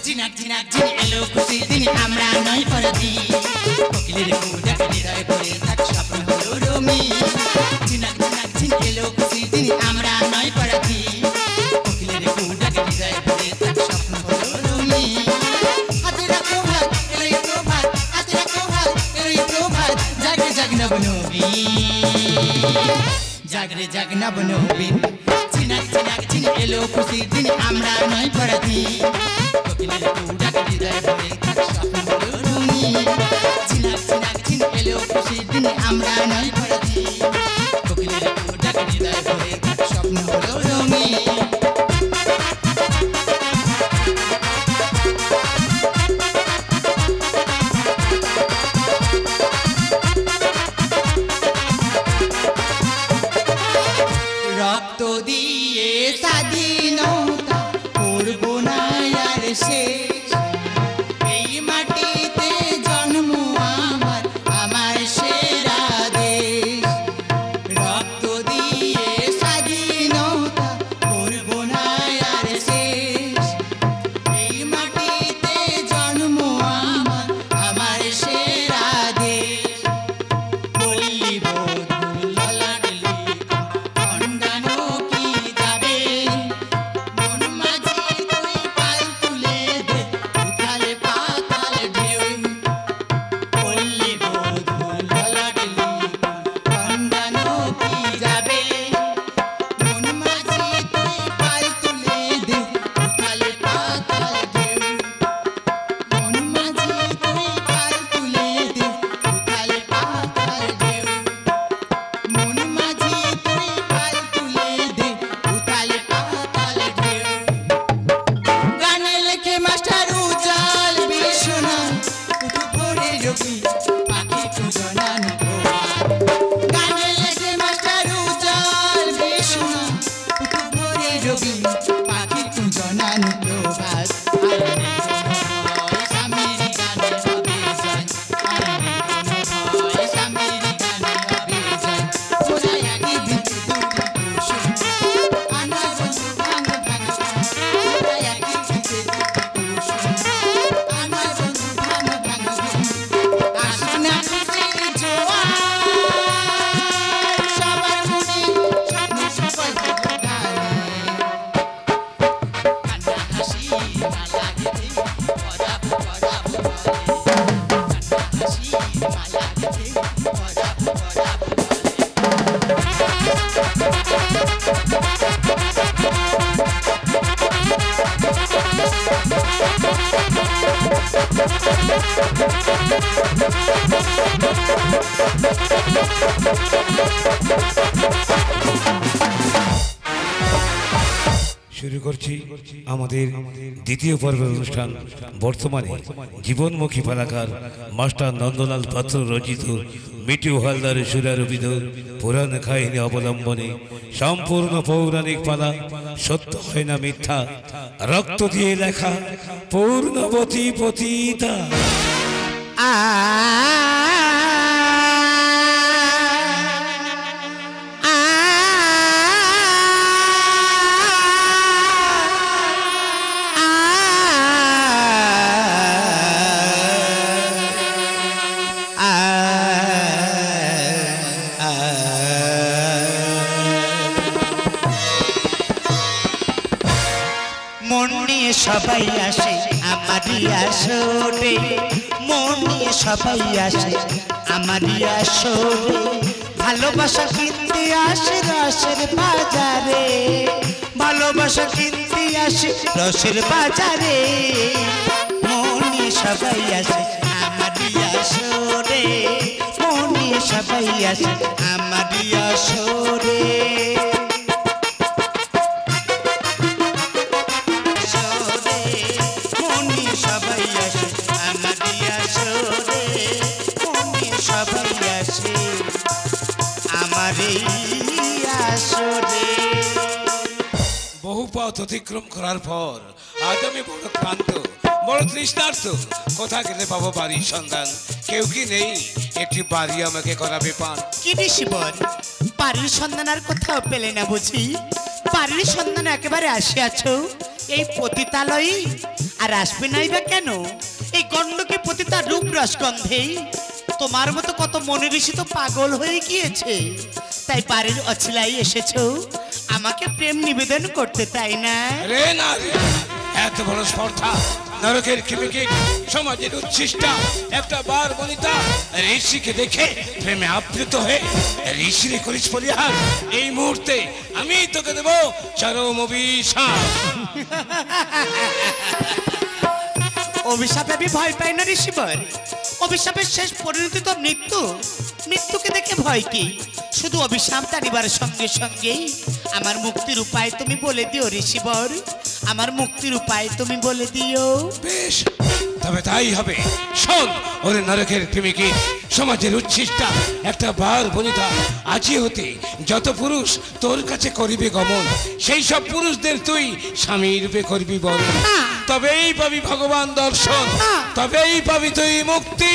ঝিনাক ঝিনাক ঝিন এলো খুশির দিন আমরা নয় পরাধী কোকিলের কুড়া হৃদয় ভরে থাক স্বপ্ন হলো রঙি ঝিনাক ঝিনাক ঝিন এলো খুশির দিন আমরা নয় পরাধী কোকিলের কুড়া হৃদয় ভরে থাক স্বপ্ন হলো রঙি হাতে রাখো হাত এলোই প্রভাত হাতে রাখো হাত এলোই প্রভাত জাগে জাগ নবনবীন জাগরে জাগ নবনবীন ঝিনাক ঝিনাক ঝিন এলো খুশির দিন আমরা নয় পরাধী কোকিলের কুড়া হৃদয় ভরে থাক স্বপ্ন হলো রঙি ঝিনাক ঝিনাক ঝিন এলো খুশির দিন আমরা নয় পরাধী কোকিলের কুড়া হৃদয় ভরে থাক স্বপ্ন হলো রঙি রক্ত দিয়ে স্বাধীনতা করব না আর শেষ এই মাটিতে জন্ম আমার আমার সেরা দেশ রক্ত দিয়ে স্বাধীনতা করব না আর শেষ এই মাটিতে জন্ম আমার আমার সেরা দেশ বললি বধু ললাটলি খণ্ডানো কি যাবে মন মাঝি তুই পাল তুলে দে উথালে পাতাল ঢেউ বললি বধু ললাটলি খণ্ডানো কি যাবে মন মাঝি তুই পাল তুলে দে উথালে পাতাল ঢেউ মন মাঝি তুই পাল তুলে দে উথালে পাতাল ঢেউ মন মাঝি তুই পাল তুলে দে উথালে পাতাল ঢেউ গানে লেখে মাস্টার উজাল বিষ্ণু উঠু ভরে রবি পাখি খুঁজনান গানে লেখে মাস্টার উজাল বিষ্ণু উঠু ভরে রবি পাখি খুঁজনান প্রভাত স্বামীর গানে হবে জয় স্বামীর গানে হবে জয় ওরা একই বিন্দু দুটি কুসুম আনা বন্ধু ভাঙ ভাঙ ওরা একই বিন্দু দুটি কুসুম আনা বন্ধু ভাঙ ভাঙ আসনা খুশির জোয়ার সবার মনে স্বপ্ন সফল গানে কান্না হাসি না লাগেতে পরাব পরাব বলে কান্না হাসি না লাগেতে পরাব পরাব বলে শুরু করছি আমাদের দ্বিতীয় পর্বের অনুষ্ঠান বর্তমানে জীবনমুখী পালাকার মাস্টার নন্দলাল পাত্র রচিত মিঠু হালদারের সুরারোপিত পুরাণ কাহিনী অবলম্বনে সম্পূর্ণ পৌরাণিক পালা সত্য হয় না মিথ্যা রক্ত দিয়ে লেখা পূর্ণবতী পতিতা মন নিয়ে সবাই আসে আমারই আসরে মন নিয়ে সবাই আসে আমারই আসরে ভালোবাসা কিনতে আসে রসের বাজারে ভালোবাসা কিনতে আসে রসের বাজারে মন নিয়ে সবাই আসে আমারই আসরে মন নিয়ে সবাই আসে আমারই আসরে বহু পথ অতিক্রম করার পর আজ আমি বড় ক্লান্ত বড় তৃষ্ণার্ত কোথা গেলে পাবো বাড়ির সন্ধান কেউ কি নেই একটি বাড়ি আমাকে করাবে পান কি শিবন বাড়ির সন্ধান আর কোথাও পেলে না বুঝি বাড়ির সন্ধান একেবারে আসিয়াছ এই পতিতালয়ে আর আসবে নাই বা কেন? এই গণ্ডকে প্রতি তার রূপ রসগন্ধেই তোমার মতো কত মনে ঋষি তো পাগল হয়ে গিয়েছে, তাই বাড়ির অছিলাই এসেছো আমাকে প্রেম নিবেদন করতে, তাই না? রে না রে, এত বড় স্পর্ধা, নরকের কিমিকে সমাজের উচ্ছিষ্টা একটা বার বনিতা ঋষিকে দেখে প্রেমে আপ্লুত হয়ে ঋষিরে করিস পরিহার। এই মুহূর্তে আমি তোকে দেব চরম অভিশাপ। অভিশাপে আমি ভয় পাই না ঋষিবর, অভিশাপের শেষ পরিণতি তো মৃত্যু। মৃত্যুকে দেখে ভয় কি? শুধু অভিশাপ জানিবার সঙ্গে সঙ্গেই আমার মুক্তির উপায় তুমি বলে দিও ঋষিবর, আমার মুক্তির উপায় তুমি বলে দিও। বেশ, তবে তাই হবে। শোন, ওরে নরকের প্রেমিকি সমাজের উচ্ছিষ্টা একটা বার বনিতা, আজি হতে যত পুরুষ তোর কাছে করিবে গমন, সেই সব পুরুষদের তুই স্বামী রূপে করবি বরণ। তবেই পাবি ভগবান দর্শন, তবেই পাবি তুই মুক্তি।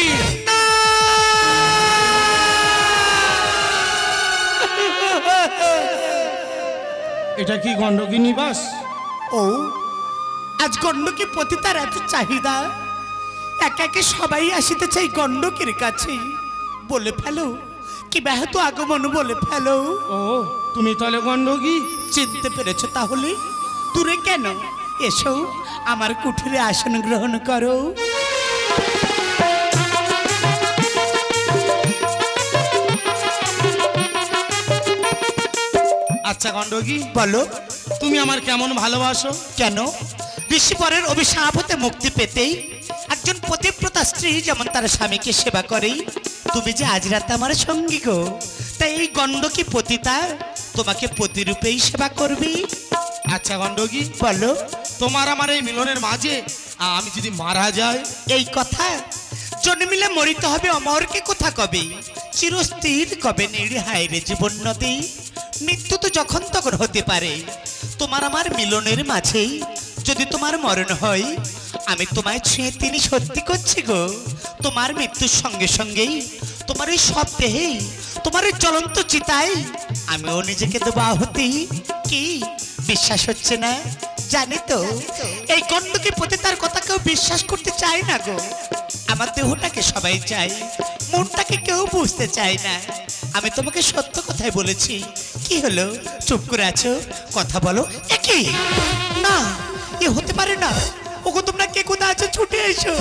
এটা কি গণ্ডকী নিবাস? ও, আজ গণ্ডকী পতিতার এত চাহিদা, একে একে সবাই আসিতে চাই গণ্ডকের কাছে। বলে ফেলো কি ব্যাহত আগমন বলে ফেলো। ও, তুমি তাহলে গণ্ডকী? চিনতে পেরেছ তাহলে? দূরে কেন, এসো আমার কুঠিরে আসন গ্রহণ করো। আচ্ছা গণ্ডকী, বলো তুমি আমার কেমন ভালোবাসো? কেন? ঋষিবরের অভিশাপ হতে মুক্তি পেতেই একজন পতিব্রতা স্ত্রী যেমন তার স্বামীকে সেবা করে, তুমি যে আজ রাতে আমার সঙ্গী গো, তাই এই গণ্ডকী পতিতা তোমাকে পতিরূপেই সেবা করবি। আচ্ছা গণ্ডকী, বলো তোমার আমার এই মিলনের মাঝে আমি যদি মারা যাই? এই কথা জন্মিলে মরিতে হবে অমরকে কোথা কবে, চিরস্থির কবে নিড়ে হায় রে জীবন নদী। মৃত্যু তো যখন তখন হতে পারে, তোমার আমার মিলনের মাঝেই যদি তোমার মরণ হয়, আমি তোমায় ছুঁয়ে তিনি সত্যি করছি গো, তোমার মৃত্যুর সঙ্গে সঙ্গেই তোমার এই সব দেহেই, তোমার এই জ্বলন্ত চিতায় আমিও নিজেকে দেবো আহুতি। কি বিশ্বাস হচ্ছে না? জানি তো এই গণ্ডকী পতিতার কথা কেউ বিশ্বাস করতে চায় না গো। আমার দেহটাকে সবাই চায়, মনটাকে কেউ বুঝতে চায় না। আমি তোমাকে সত্য কথাই বলেছি, কি হলো চুপ করে আছো? কথা বলো। একই না, এ হতে পারে না। ওগো তোমরা কে কোথায় আছো, ছুটে এসো।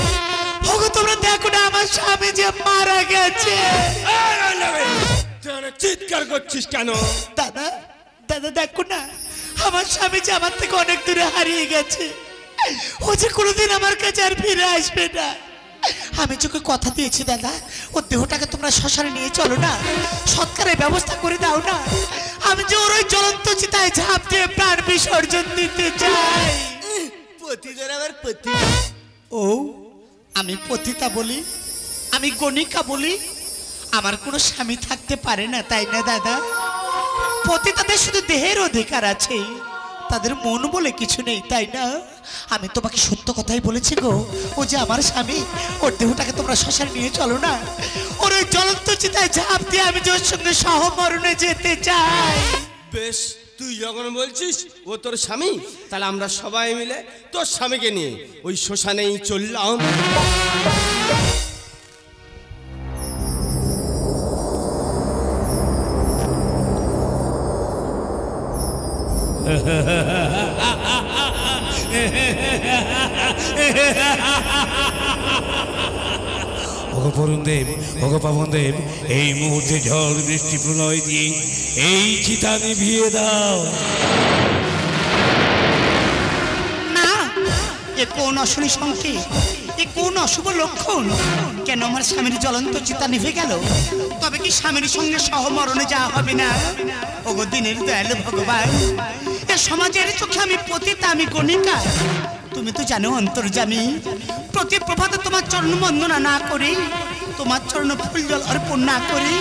ওগো তোমরা দেখো না আমার স্বামী যে মারা গেছে। চিৎকার করছিস কেন? দাদা দাদা দেখো না, আমার স্বামী যে আমার থেকে অনেক দূরে হারিয়ে গেছে, ও যে কোনোদিন আমার কাছে আর ফিরে আসবে না। আমি চোখে কথা দিয়েছি দাদা, ওর দেহটাকে তোমরা শ্মশানে নিয়ে চলো না, সৎকারের ব্যবস্থা করে দাও না। আমি যে ওর ওই জ্বলন্ত চিতায় ঝাঁপ দিয়ে প্রাণ বিসর্জন দিতে চাই। পতিদের আবার পতি। ও, আমি পতিতা বলি, আমি গণিকা বলি, আমার কোনো স্বামী থাকতে পারে না, তাই না দাদা? পতিতাদের শুধু দেহের অধিকার আছে, তাদের মন বলে কিছু নেই, তাই না? আমি তোমাকে সত্য কথাই বলেছি গো, ও যে আমার স্বামী, ওর দেহটাকে তোমরা শ্মশানে নিয়ে চলো না। ওর ওই জ্বলন্ত চিতায় ঝাঁপ দিয়ে আমি যে ওর সঙ্গে সহমরণে যেতে চাই। বেশ, তুই যখন বলছিস ও তোর স্বামী, তাহলে আমরা সবাই মিলে তোর স্বামীকে নিয়ে ওই শ্মশানেই চললাম। ভগবরুণদেব, ভগপাবনদেব, এই মুহূর্তে ঝড় বৃষ্টি প্রলয় দিয়ে এই চিতা নিভিয়ে দাও। না, এ কোন অশনি সংকেত, এ কোন অশুভ লক্ষণ? কেন আমার স্বামীর জ্বলন্ত চিতা নিভে গেল? তবে কি স্বামীর সঙ্গে সহমরণে যাওয়া হবে না? ওগো দিনের দয়ালু ভগবান, এ সমাজের চোখে আমি পতিতা, আমি গণিকা। তুমি তো জানো অন্তর্যামী, প্রতি প্রভাতে তোমার চরণ বন্দনা না করে, তোমার চরণ ফুল জল অর্পণ না করে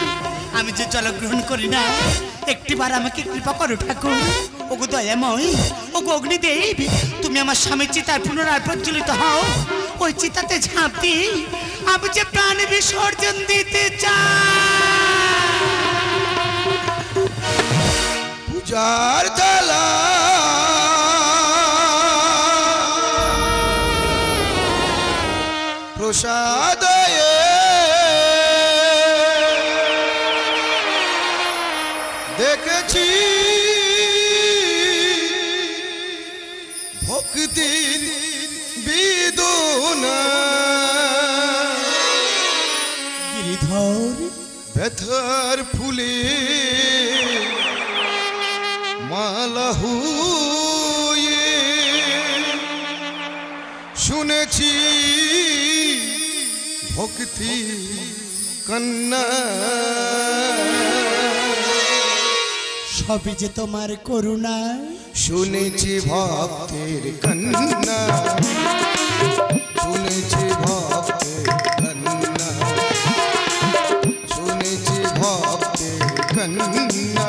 আমি যে জল গ্রহণ করি না। একটিবার আমাকে কৃপা করো ঠাকুর। ওগো দয়াময়, ওগো অগ্নিদেব, তুমি আমার স্বামীর চিতায় পুনরায় প্রজ্বলিত হও। ওই চিতাতে ঝাঁপ দিয়ে আমি যে প্রাণ বিসর্জন দিতে চাই। পূজার জ্বালা প্রসাদয়ে দেখেছি ভক্তির বেদনা গিরিধর ব্যথার ফুলে মালা হয়ে শুনেছি ভক্তি কন্যা সবই যে তোমার করুণা শুনেছি ভক্তের কন্যা শুনেছি ভক্তের কন্যা শুনেছি ভক্তের কন্যা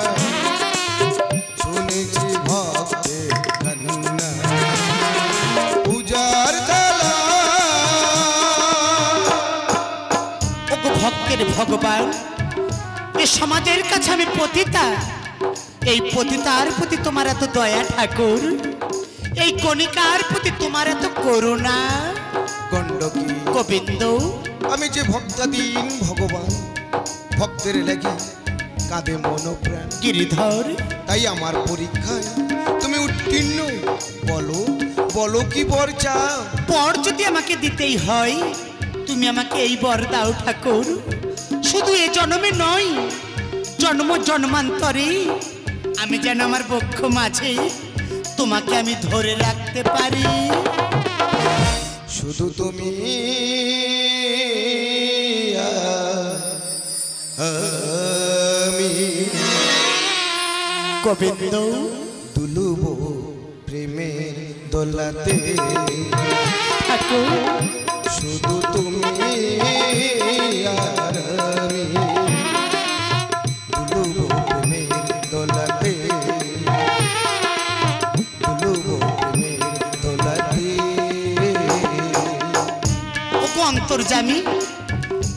শুনেছি ভক্তের কন্যা পূজার থালা ওগো ভক্তের ভগবান এ সমাজের কাছে আমি পতিতা এই পতিতার প্রতি তোমার এত দয়া ঠাকুর এই কণিকার প্রতি তোমার এত করুণা গণ্ডকী গোবিন্দ আমি যে ভক্তাধীন ভগবান ভক্তের লেগে কাঁদে মনোপ্রাণ গিরিধর তাই আমার পরীক্ষায় তুমি উত্তীর্ণ বলো বলো কি বর চাও বর যদি আমাকে দিতেই হয় তুমি আমাকে এই বর দাও ঠাকুর শুধু এ জন্মে নয় জন্ম জন্মান্তরে আমি যেন আমার বক্ষ মাঝে তোমাকে আমি ধরে রাখতে পারি শুধু তুমি আমি গোবিন্দ দুলুব প্রেমের দোলাতে ঠাকুর শুধু তুমি আর আমি দুলুব প্রেমের দোলাতে দুলুব প্রেমের দোলাতে ওগো অন্তর্যামী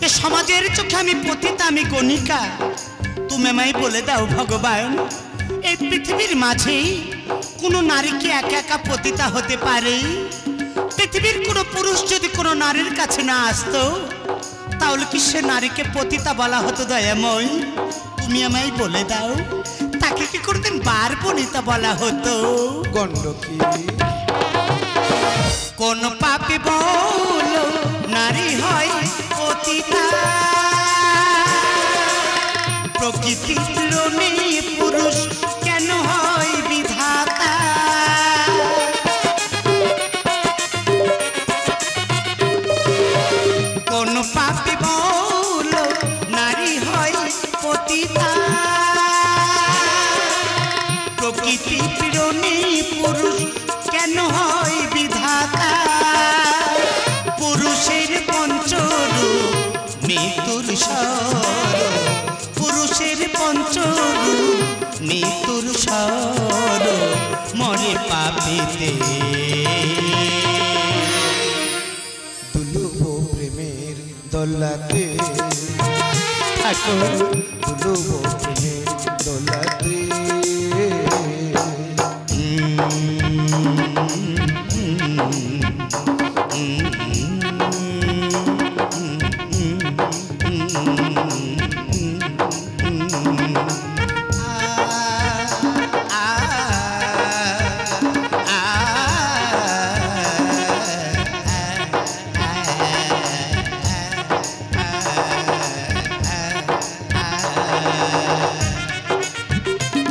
এ সমাজের চোখে আমি পতিতা আমি গণিকা তুমি আমায় বলে দাও ভগবান এই পৃথিবীর মাঝে কোনো নারী কি একা একা পতিতা হতে পারে পৃথিবীর কোনো পুরুষ যদি কোনো নারীর কাছে না আসতো তাহলে কি সে নারীকে পতিতা বলা হতো দয়াময় তুমি আমায় বলে দাও তাকে কি কোনোদিন বার বনিতা বলা হতো গণ্ডকী কোন পাপে বলো নারী হয় পতিতা প্রকৃতির রণে পুরুষ কেন হয় বিধাতা কোন পাপে বলো নারী হয় পতিতা প্রকৃতির রণে পুরুষ কেন হয় বিধাতা পুরুষের পঞ্চরূপ মৃত্যুর স্বর পুরুষের পঞ্চরূপ মৃত্যুর স্বর মরে পাপিতে দুলুব প্রেমের দোলাতে ঠাকুর দুলুব প্রেমের দোলাতে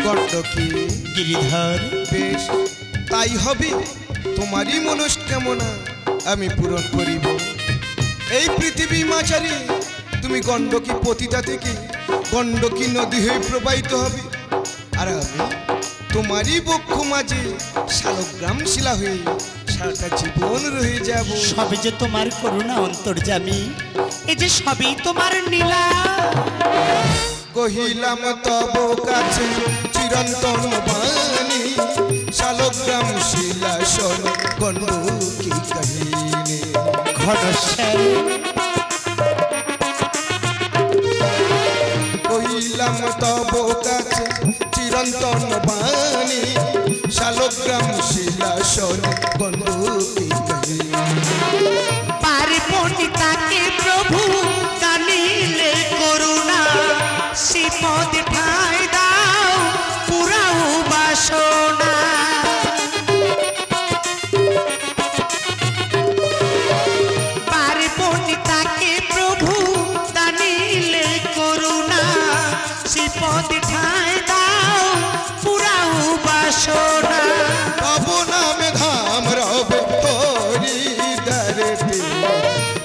গণ্ডকী গিরিধর বেশ তাই হবে তোমারই মনস্কামনা আমি পূরণ করিব এই পৃথিবী মাঝারে তুমি গণ্ডকী পতিতা থেকে গণ্ডকী নদী হয়ে প্রবাহিত হবে আর আমি তোমারই বক্ষ মাঝে শালগ্রাম শিলা হয়ে সারাটা জীবন রয়ে যাব সবে যে তোমার করুণা অন্তর্যামী এই যে সবই তোমার নীলা কহিলাম তব কাছে চিরন্তন বাণী শালগ্রাম শিলাসন গণ্ডকী কাহিনী ঘনশ্যাম কহিলাম তব কাছে চিরন্তন বাণী শালগ্রাম শিলাসন গণ্ডকী কাহিনী পারে পতিতা দ্বারেতে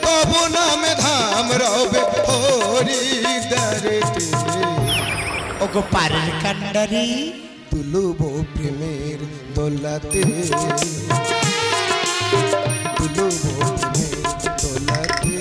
তব নামে ধাম রবে হরিদ্বারেতে ওগো পারের কান্ডারি তুলব প্রেমের দোলাতে তুলব প্রেমের দোলাতে